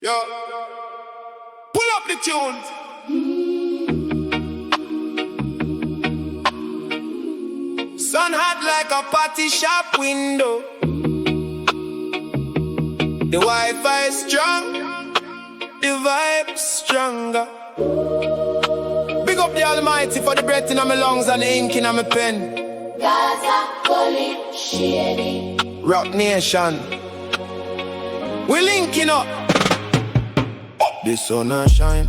Yo, pull up the tunes. Sun hot like a party shop window. The Wi-Fi strong, the vibe stronger. Big up the Almighty for the breath in my lungs and the ink in my pen. Gaza, Gully, Shady. Rock Nation, we linking up. The sun a shine,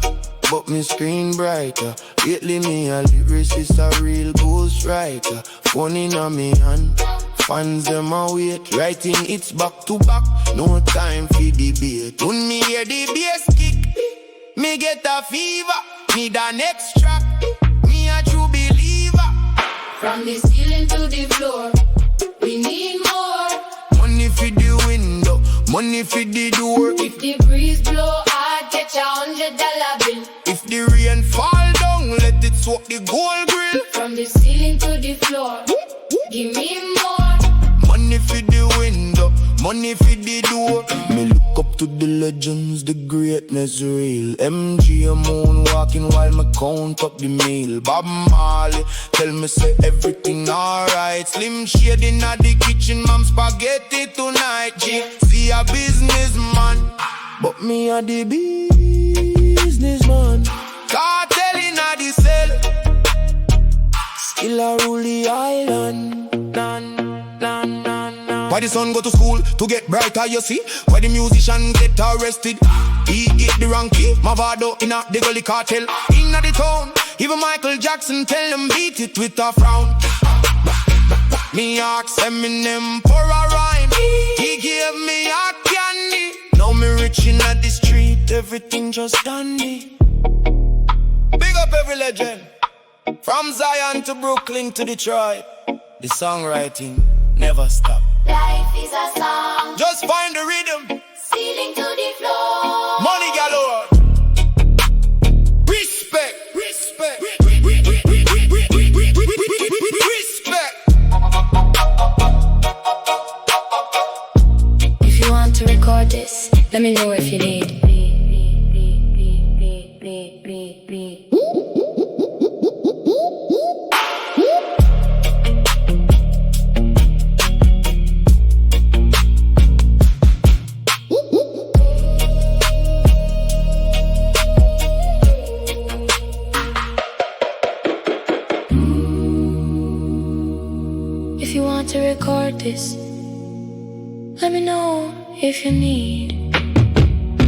but me screen brighter. Lately me a lyricist, a real ghostwriter. Phone in a me hand, fans them a wait. Writing it's back to back, no time for debate. When me hear the bass kick, me get a fever. Need a next track, me a true believer. From the ceiling to the floor, we need more. Money for the window, money for the door. If the breeze blow, I'd get $100 bill. If the rain fall down, let it soak the gold grill. From the ceiling to the floor, give me more. Money for the window, money for the door. Me look up to the legends, the greatness real. MG a moon walking while me count up the meal. BobMarley tell me say everything alright. Slim Shady in the kitchen, mom spaghetti tonight. G see a businessman, but me a the businessman. Cartel in the cell, still a rule the island. Why the son go to school to get brighter, you see? Why the musician get arrested? He hit the wrong key, Mavado in the Gully cartel. In the town, even Michael Jackson tell them beat it with a frown. Me ask Eminem for a rhyme, he gave me a candy. Now me rich in the street, everything just dandy. Big up every legend, from Zion to Brooklyn to Detroit. The songwriting never stop. Life is a song, Just find the rhythm, ceiling to the floor. money galore. Respect, respect, respect. If you want to record this, let me know if you need. If you want to record this, let me know if you need.